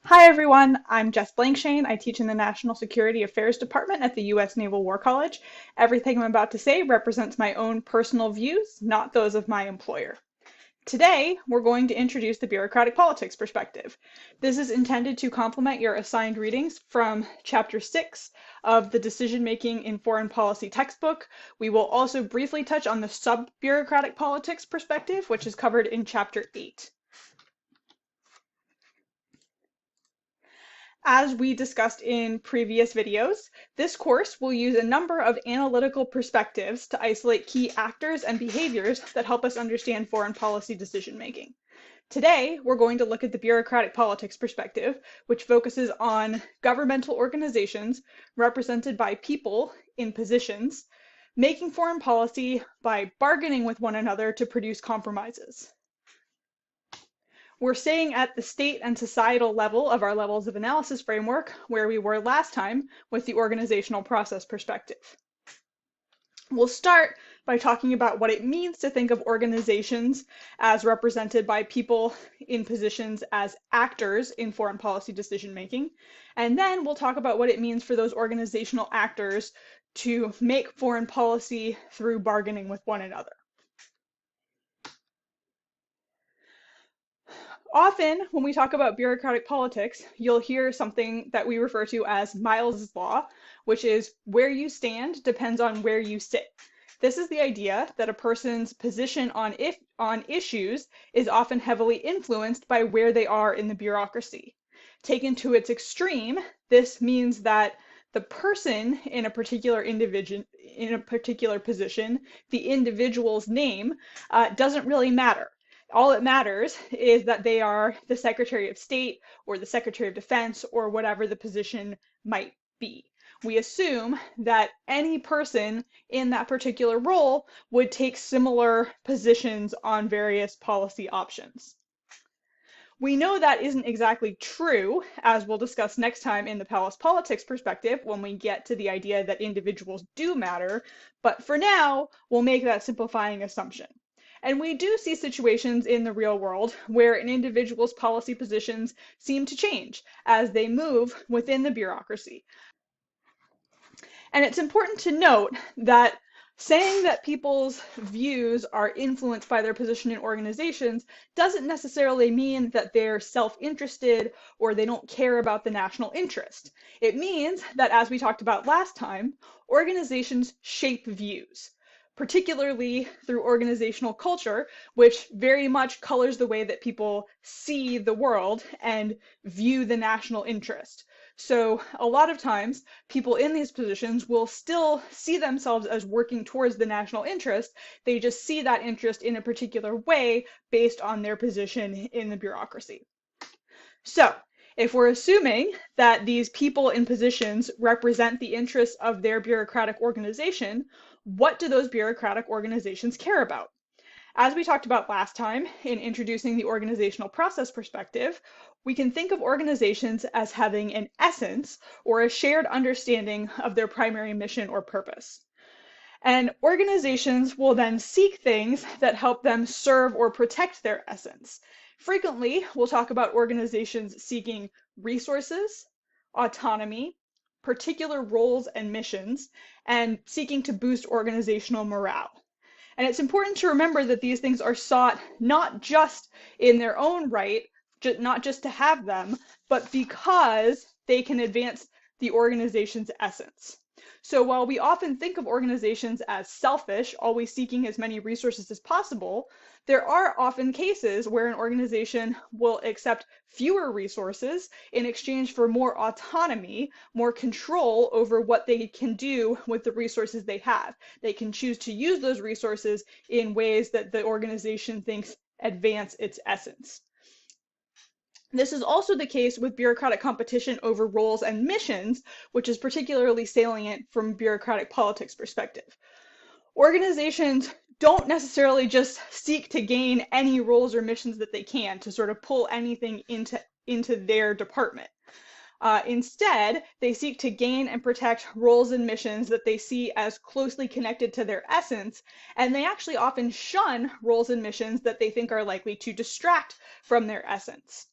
Hi everyone, I'm Jess Blankshane. I teach in the National Security Affairs Department at the U.S. Naval War College. Everything I'm about to say represents my own personal views, not those of my employer. Today, we're going to introduce the bureaucratic politics perspective. This is intended to complement your assigned readings from Chapter 6 of the Decision Making in Foreign Policy textbook. We will also briefly touch on the sub-bureaucratic politics perspective, which is covered in Chapter 8. As we discussed in previous videos, this course will use a number of analytical perspectives to isolate key actors and behaviors that help us understand foreign policy decision making. Today, we're going to look at the bureaucratic politics perspective, which focuses on governmental organizations represented by people in positions, making foreign policy by bargaining with one another to produce compromises. We're staying at the state and societal level of our levels of analysis framework, where we were last time with the organizational process perspective. We'll start by talking about what it means to think of organizations as represented by people in positions as actors in foreign policy decision making, and then we'll talk about what it means for those organizational actors to make foreign policy through bargaining with one another. Often, when we talk about bureaucratic politics, you'll hear something that we refer to as Miles's Law, which is where you stand depends on where you sit. This is the idea that a person's position on issues is often heavily influenced by where they are in the bureaucracy. Taken to its extreme, this means that the person in a particular position, the individual's name, doesn't really matter. All it matters is that they are the Secretary of State or the Secretary of Defense or whatever the position might be. We assume that any person in that particular role would take similar positions on various policy options. We know that isn't exactly true, as we'll discuss next time in the palace politics perspective when we get to the idea that individuals do matter, but for now, we'll make that simplifying assumption. And we do see situations in the real world where an individual's policy positions seem to change as they move within the bureaucracy. And it's important to note that saying that people's views are influenced by their position in organizations doesn't necessarily mean that they're self-interested or they don't care about the national interest. It means that, as we talked about last time, organizations shape views, particularly through organizational culture, which very much colors the way that people see the world and view the national interest. So a lot of times, people in these positions will still see themselves as working towards the national interest. They just see that interest in a particular way based on their position in the bureaucracy. So if we're assuming that these people in positions represent the interests of their bureaucratic organization, what do those bureaucratic organizations care about? As we talked about last time in introducing the organizational process perspective, we can think of organizations as having an essence or a shared understanding of their primary mission or purpose. And organizations will then seek things that help them serve or protect their essence. Frequently, we'll talk about organizations seeking resources, autonomy, particular roles and missions, and seeking to boost organizational morale. And it's important to remember that these things are sought not just in their own right, not just to have them, but because they can advance the organization's essence. So while we often think of organizations as selfish, always seeking as many resources as possible, there are often cases where an organization will accept fewer resources in exchange for more autonomy, more control over what they can do with the resources they have. They can choose to use those resources in ways that the organization thinks advance its essence. This is also the case with bureaucratic competition over roles and missions, which is particularly salient from a bureaucratic politics perspective. Organizations don't necessarily just seek to gain any roles or missions that they can to sort of pull anything into their department. Instead, they seek to gain and protect roles and missions that they see as closely connected to their essence, and they actually often shun roles and missions that they think are likely to distract from their essence.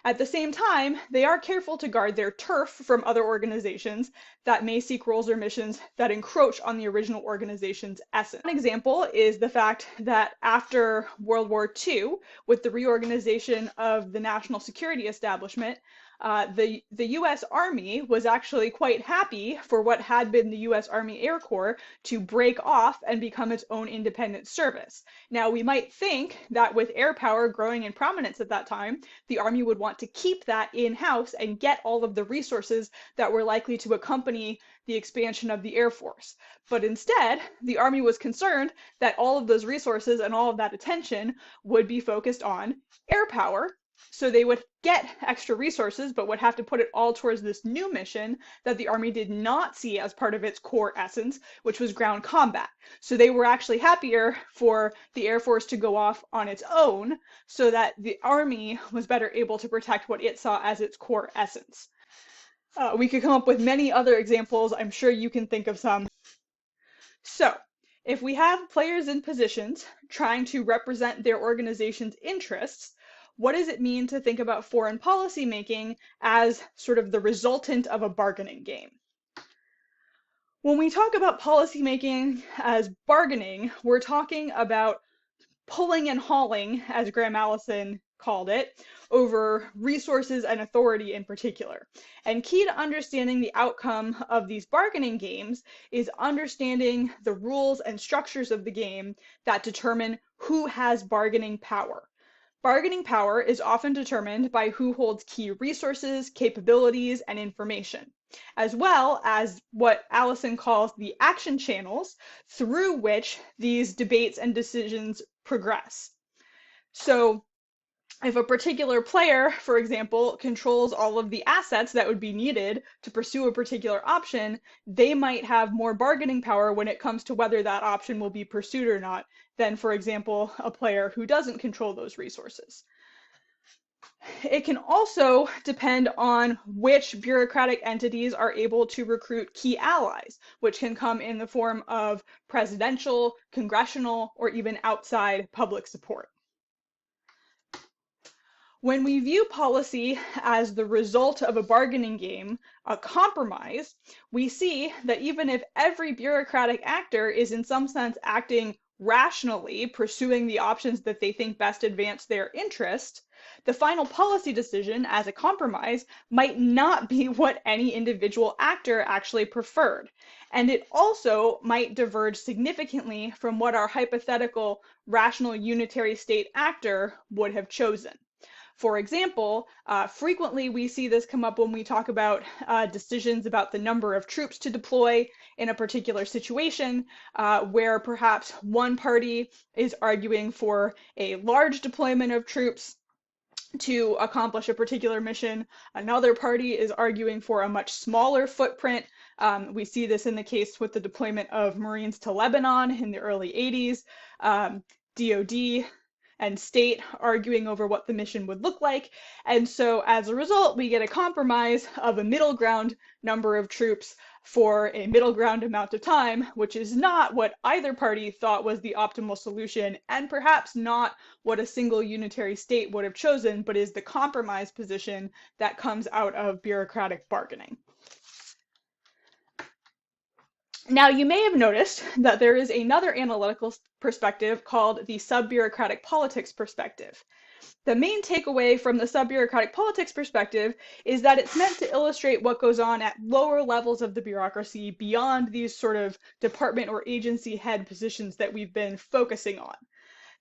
At the same time, they are careful to guard their turf from other organizations that may seek roles or missions that encroach on the original organization's essence. One example is the fact that after World War II, with the reorganization of the national security establishment, the U.S. Army was actually quite happy for what had been the U.S. Army Air Corps to break off and become its own independent service. Now, we might think that with air power growing in prominence at that time, the Army would want to keep that in-house and get all of the resources that were likely to accompany the expansion of the Air Force. But instead, the Army was concerned that all of those resources and all of that attention would be focused on air power. So they would get extra resources, but would have to put it all towards this new mission that the Army did not see as part of its core essence, which was ground combat. So they were actually happier for the Air Force to go off on its own so that the Army was better able to protect what it saw as its core essence. We could come up with many other examples. I'm sure you can think of some. So, if we have players in positions trying to represent their organization's interests, what does it mean to think about foreign policy making as sort of the resultant of a bargaining game? When we talk about policy making as bargaining, we're talking about pulling and hauling, as Graham Allison called it, over resources and authority in particular. And key to understanding the outcome of these bargaining games is understanding the rules and structures of the game that determine who has bargaining power. Bargaining power is often determined by who holds key resources, capabilities, and information, as well as what Allison calls the action channels through which these debates and decisions progress. So if a particular player, for example, controls all of the assets that would be needed to pursue a particular option, they might have more bargaining power when it comes to whether that option will be pursued or not than, for example, a player who doesn't control those resources. It can also depend on which bureaucratic entities are able to recruit key allies, which can come in the form of presidential, congressional, or even outside public support. When we view policy as the result of a bargaining game, a compromise, we see that even if every bureaucratic actor is in some sense acting rationally, pursuing the options that they think best advance their interest, the final policy decision as a compromise might not be what any individual actor actually preferred. And it also might diverge significantly from what our hypothetical rational unitary state actor would have chosen. For example, frequently we see this come up when we talk about decisions about the number of troops to deploy in a particular situation, where perhaps one party is arguing for a large deployment of troops to accomplish a particular mission. Another party is arguing for a much smaller footprint. We see this in the case with the deployment of Marines to Lebanon in the early 80s. DoD and state arguing over what the mission would look like. And so as a result, we get a compromise of a middle ground number of troops for a middle ground amount of time, which is not what either party thought was the optimal solution, and perhaps not what a single unitary state would have chosen, but is the compromise position that comes out of bureaucratic bargaining. Now, you may have noticed that there is another analytical perspective called the sub-bureaucratic politics perspective. The main takeaway from the sub-bureaucratic politics perspective is that it's meant to illustrate what goes on at lower levels of the bureaucracy beyond these sort of department or agency head positions that we've been focusing on.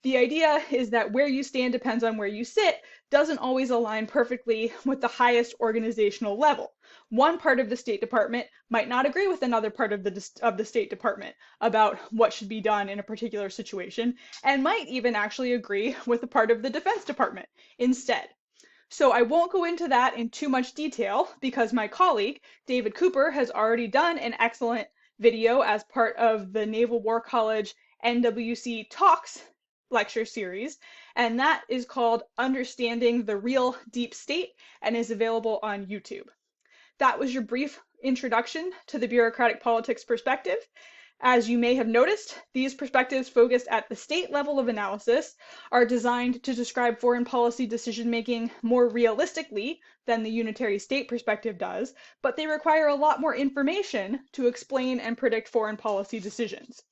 The idea is that where you stand depends on where you sit doesn't always align perfectly with the highest organizational level. One part of the State Department might not agree with another part of the State Department about what should be done in a particular situation, and might even actually agree with a part of the Defense Department instead. So I won't go into that in too much detail because my colleague, David Cooper, has already done an excellent video as part of the Naval War College NWC Talks lecture series, and that is called Understanding the Real Deep State and is available on YouTube. That was your brief introduction to the bureaucratic politics perspective. As you may have noticed, these perspectives focused at the state level of analysis are designed to describe foreign policy decision-making more realistically than the unitary state perspective does, but they require a lot more information to explain and predict foreign policy decisions.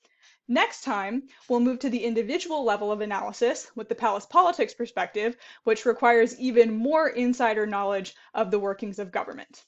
Next time, we'll move to the individual level of analysis with the palace politics perspective, which requires even more insider knowledge of the workings of government.